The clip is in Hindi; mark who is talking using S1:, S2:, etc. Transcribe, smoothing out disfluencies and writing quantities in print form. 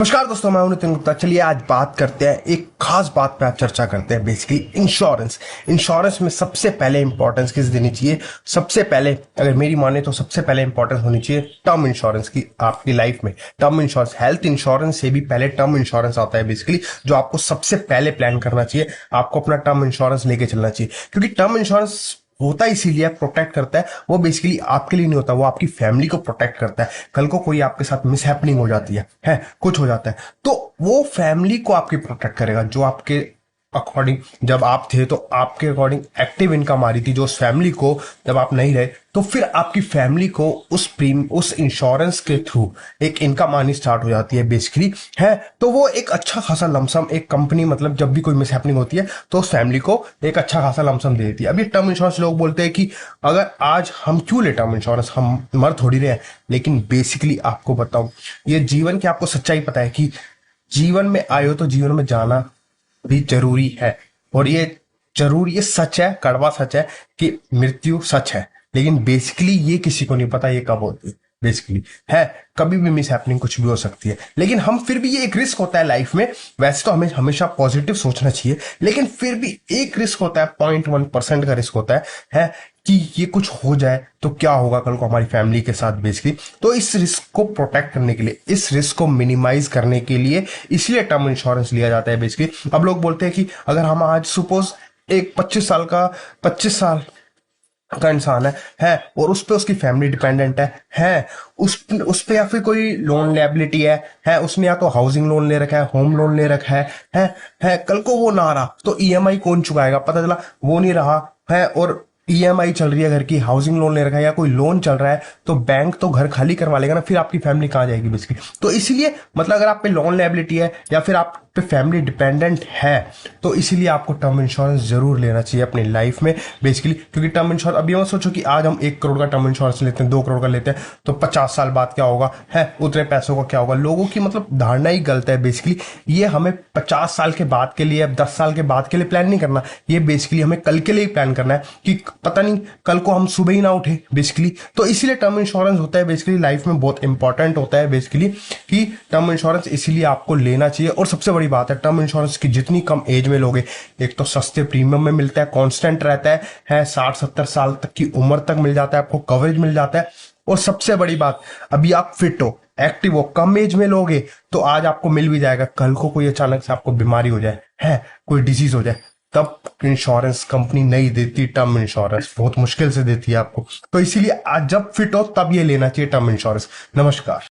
S1: नमस्कार दोस्तों, मैं हूं नितिन गुप्ता। चलिए आज बात करते हैं, एक खास बात पे आज चर्चा करते हैं। बेसिकली इंश्योरेंस में सबसे पहले इंपॉर्टेंस किस देनी चाहिए। सबसे पहले अगर मेरी माने तो सबसे पहले इंपॉर्टेंस होनी चाहिए टर्म इंश्योरेंस की आपकी लाइफ में। टर्म इंश्योरेंस, हेल्थ इंश्योरेंस से भी पहले टर्म इंश्योरेंस आता है बेसिकली, जो आपको सबसे पहले प्लान करना चाहिए। आपको अपना टर्म इंश्योरेंस लेके चलना चाहिए, क्योंकि टर्म इंश्योरेंस होता इसीलिए प्रोटेक्ट करता है। वो बेसिकली आपके लिए नहीं होता, वो आपकी फैमिली को प्रोटेक्ट करता है। कल को कोई आपके साथ मिस हैपनिंग हो जाती है कुछ हो जाता है, तो वो फैमिली को आपकी प्रोटेक्ट करेगा। जो आपके अकॉर्डिंग जब आप थे तो आपके अकॉर्डिंग एक्टिव इनकम आ रही थी, जो उस फैमिली को जब आप नहीं रहे तो फिर आपकी फैमिली को उस इंश्योरेंस के थ्रू एक इनकम आनी स्टार्ट हो जाती है बेसिकली है। तो वो एक अच्छा खासा लमसम एक कंपनी, मतलब जब भी कोई मिस हैपनिंग होती है तो उस फैमिली को एक अच्छा खासा लमसम दे देती है। अभी टर्म इंश्योरेंस लोग बोलते हैं कि अगर आज हम क्यों ले टर्म इंश्योरेंस, हम मर थोड़ी रहे हैं। लेकिन बेसिकली आपको बताऊं, ये जीवन की आपको सच्चाई पता है कि जीवन में आए हो तो जीवन में जाना भी जरूरी है। और ये सच है, कड़वा सच है कि मृत्यु सच है। लेकिन बेसिकली ये किसी को नहीं पता ये कब होती है बेसिकली है। कभी भी मिस हैपनिंग कुछ भी हो सकती है, लेकिन हम फिर भी, ये एक रिस्क होता है लाइफ में। वैसे तो हमें हमेशा पॉजिटिव सोचना चाहिए, लेकिन फिर भी एक रिस्क होता है, 0.1% का रिस्क होता है कि ये कुछ हो जाए तो क्या होगा कल को हमारी फैमिली के साथ बेसिकली। तो इस रिस्क को प्रोटेक्ट करने के लिए, इस रिस्क को मिनिमाइज करने के लिए इसलिए टर्म इंश्योरेंस लिया जाता है बेसिकली। अब लोग बोलते हैं कि अगर हम आज सपोज एक 25 साल का इंसान है और उस पे उसकी फैमिली डिपेंडेंट है उस पे या फिर कोई लोन लायबिलिटी है उसने या तो हाउसिंग लोन ले रखा है, होम लोन ले रखा है कल को वो ना रहा तो ईएमआई कौन चुकाएगा, पता चला वो नहीं रहा है और ईएमआई चल रही है घर की, हाउसिंग लोन ले रखा है या कोई लोन चल रहा है, तो बैंक तो घर खाली करवा लेगा ना, फिर आपकी फैमिली कहाँ जाएगी बेसिकली। तो इसीलिए मतलब अगर आप पे लोन लायबिलिटी है या फिर आप पे फैमिली डिपेंडेंट है तो इसीलिए आपको टर्म इंश्योरेंस जरूर लेना चाहिए अपनी लाइफ में बेसिकली। क्योंकि टर्म इंश्योरेंस, अभी मत सोचो कि आज हम 1 करोड़ का टर्म इंश्योरेंस लेते हैं, 2 करोड़ का लेते हैं तो 50 साल बाद क्या होगा, है उतने पैसों का क्या होगा। लोगों की मतलब धारणा ही गलत है बेसिकली। ये हमें 50 साल के बाद के लिए, 10 साल के बाद के लिए प्लान नहीं करना, ये बेसिकली हमें कल के लिए प्लान करना है कि पता नहीं कल को हम सुबह ही ना उठे बेसिकली। तो इसीलिए टर्म इंश्योरेंस होता है बेसिकली, लाइफ में बहुत इंपॉर्टेंट होता है बेसिकली कि टर्म इंश्योरेंस इसीलिए आपको लेना चाहिए। और सबसे बड़ी बात है, टर्म इंश्योरेंस की जितनी कम एज में लोगे, एक तो सस्ते प्रीमियम में मिलता है, कांस्टेंट रहता है 60-70 साल तक की उम्र तक मिल जाता है, आपको कवरेज मिल जाता है। और सबसे बड़ी बात, अभी आप फिट हो, एक्टिव हो, कम एज में लोगे तो आज आपको मिल भी जाएगा, कल को कोई अचानक से आपको बीमारी हो जाए, है कोई डिजीज हो जाए, तब इंश्योरेंस कंपनी नहीं देती टर्म इंश्योरेंस, बहुत मुश्किल से देती है आपको। तो इसीलिए आज जब फिट हो तब ये लेना चाहिए टर्म इंश्योरेंस। नमस्कार।